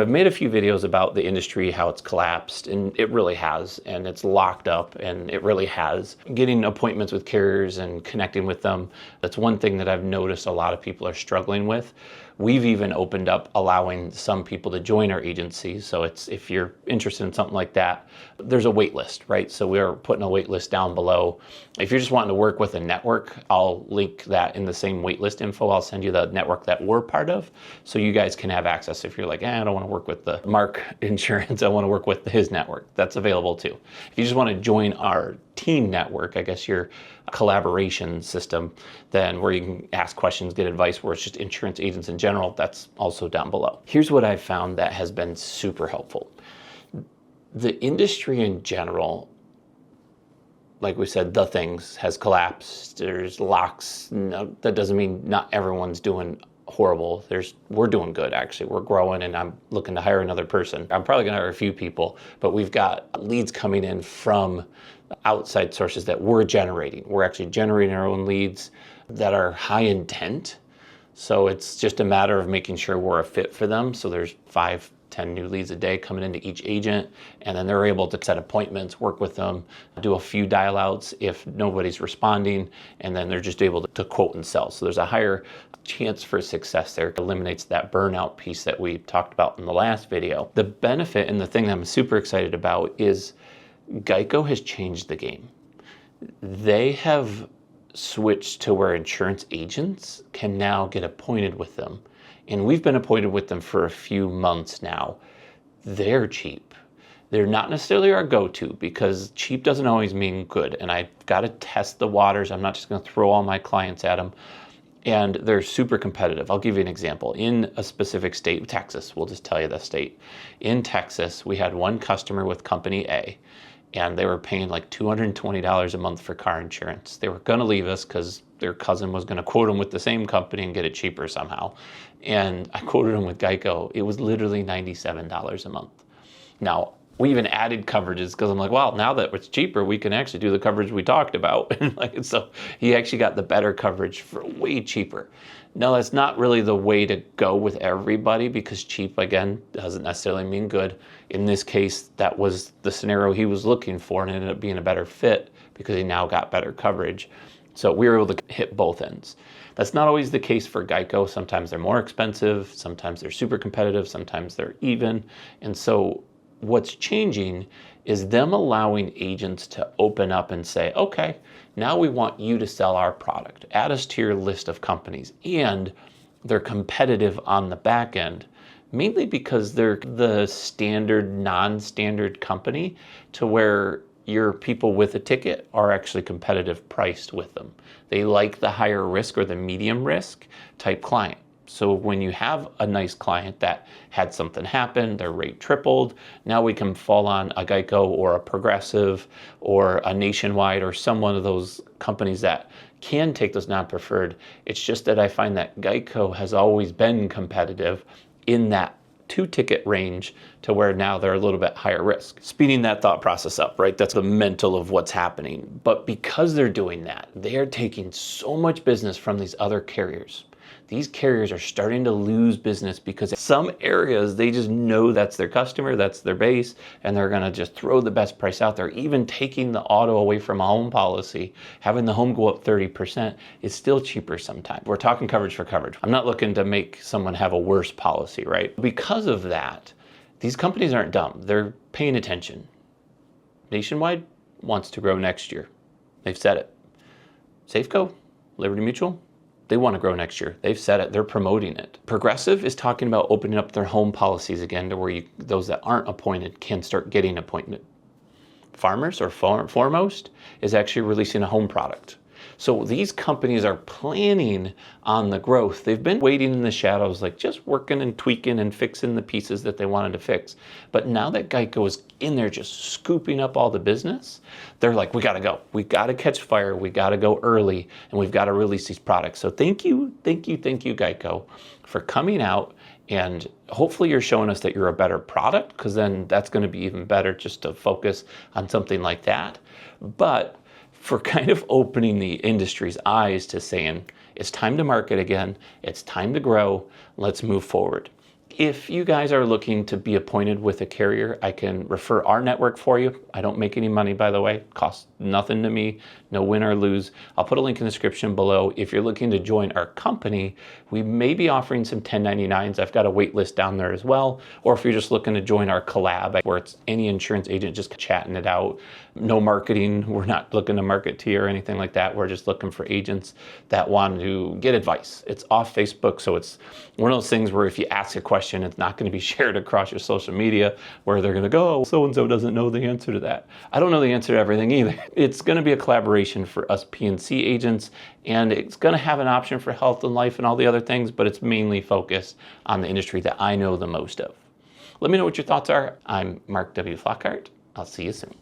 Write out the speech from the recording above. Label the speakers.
Speaker 1: I've made a few videos about the industry, how it's collapsed, and it really has, and it's locked up, and it really has. Getting appointments with carriers and connecting with them, that's one thing that I've noticed a lot of people are struggling with. We've even opened up allowing some people to join our agency. So if you're interested in something like that, there's a wait list, right? So we're putting a wait list down below. If you're just wanting to work with a network, I'll link that in the same wait list info. I'll send you the network that we're part of, so you guys can have access. If you're like, I don't want to work with the Mark Insurance, I want to work with his network, that's available too. If you just want to join our team network, I guess your collaboration system, then where you can ask questions, get advice, where it's just insurance agents in general, that's also down below. Here's what I've found that has been super helpful. The industry in general, like we said, the things has collapsed. There's locks. No, that doesn't mean not everyone's doing horrible. We're doing good, actually. We're growing, and I'm looking to hire another person. I'm probably gonna hire a few people, but we've got leads coming in from outside sources that we're generating. We're actually generating our own leads that are high intent. So it's just a matter of making sure we're a fit for them. So there's 5-10 new leads a day coming into each agent, and then they're able to set appointments, work with them, do a few dial outs if nobody's responding, and then they're just able to quote and sell. So there's a higher chance for success there. It eliminates that burnout piece that we talked about in the last video. The benefit, and the thing that I'm super excited about, is Geico has changed the game. They have switched to where insurance agents can now get appointed with them. And we've been appointed with them for a few months now. They're cheap. They're not necessarily our go-to, because cheap doesn't always mean good. And I've got to test the waters. I'm not just going to throw all my clients at them. And they're super competitive. I'll give you an example. In a specific state, Texas, we'll just tell you the state. In Texas, we had one customer with company A, and they were paying like $220 a month for car insurance. They were gonna leave us because their cousin was gonna quote them with the same company and get it cheaper somehow. And I quoted them with Geico. It was literally $97 a month. Now, we even added coverages because I'm like, wow, now that it's cheaper, we can actually do the coverage we talked about. So he actually got the better coverage for way cheaper. No, that's not really the way to go with everybody, because cheap, again, doesn't necessarily mean good. In this case, that was the scenario he was looking for, and it ended up being a better fit because he now got better coverage. So we were able to hit both ends. That's not always the case for Geico. Sometimes they're more expensive, sometimes they're super competitive, sometimes they're even. And so what's changing is them allowing agents to open up and say, okay, now we want you to sell our product. Add us to your list of companies. And they're competitive on the back end, mainly because they're the standard, non-standard company, to where your people with a ticket are actually competitive priced with them. They like the higher risk or the medium risk type client. So when you have a nice client that had something happen, their rate tripled, now we can fall on a Geico or a Progressive or a Nationwide or some one of those companies that can take those non-preferred. It's just that I find that Geico has always been competitive in that 2-ticket range, to where now they're a little bit higher risk. Speeding that thought process up, right? That's the mental of what's happening. But because they're doing that, they're taking so much business from these other carriers. These carriers are starting to lose business because in some areas they just know that's their customer, that's their base, and they're gonna just throw the best price out there. Even taking the auto away from a home policy, having the home go up 30% is still cheaper sometimes. We're talking coverage for coverage. I'm not looking to make someone have a worse policy, right? Because of that, these companies aren't dumb. They're paying attention. Nationwide wants to grow next year. They've said it. Safeco, Liberty Mutual, they want to grow next year. They've said it. They're promoting it. Progressive is talking about opening up their home policies again, to where those that aren't appointed can start getting appointed. Farmers, or Foremost, is actually releasing a home product. So these companies are planning on the growth. They've been waiting in the shadows, like just working and tweaking and fixing the pieces that they wanted to fix. But now that Geico is in there just scooping up all the business, they're like, we gotta go. We gotta catch fire. We gotta go early, and we've got to release these products. So thank you, Geico, for coming out, and hopefully you're showing us that you're a better product, because then that's gonna be even better just to focus on something like that. But for kind of opening the industry's eyes to saying, it's time to market again, it's time to grow, let's move forward. If you guys are looking to be appointed with a carrier, I can refer our network for you. I don't make any money, by the way. It costs nothing to me, no win or lose. I'll put a link in the description below. If you're looking to join our company, we may be offering some 1099s. I've got a wait list down there as well. Or if you're just looking to join our collab, where it's any insurance agent just chatting it out, no marketing. We're not looking to market to you or anything like that. We're just looking for agents that want to get advice. It's off Facebook, so it's one of those things where if you ask a question, it's not going to be shared across your social media where they're going to go, oh, so-and-so doesn't know the answer to that. I don't know the answer to everything either. It's going to be a collaboration for us P&C agents, and it's going to have an option for health and life and all the other things, but it's mainly focused on the industry that I know the most of. Let me know what your thoughts are. I'm Mark W. Flockhart. I'll see you soon.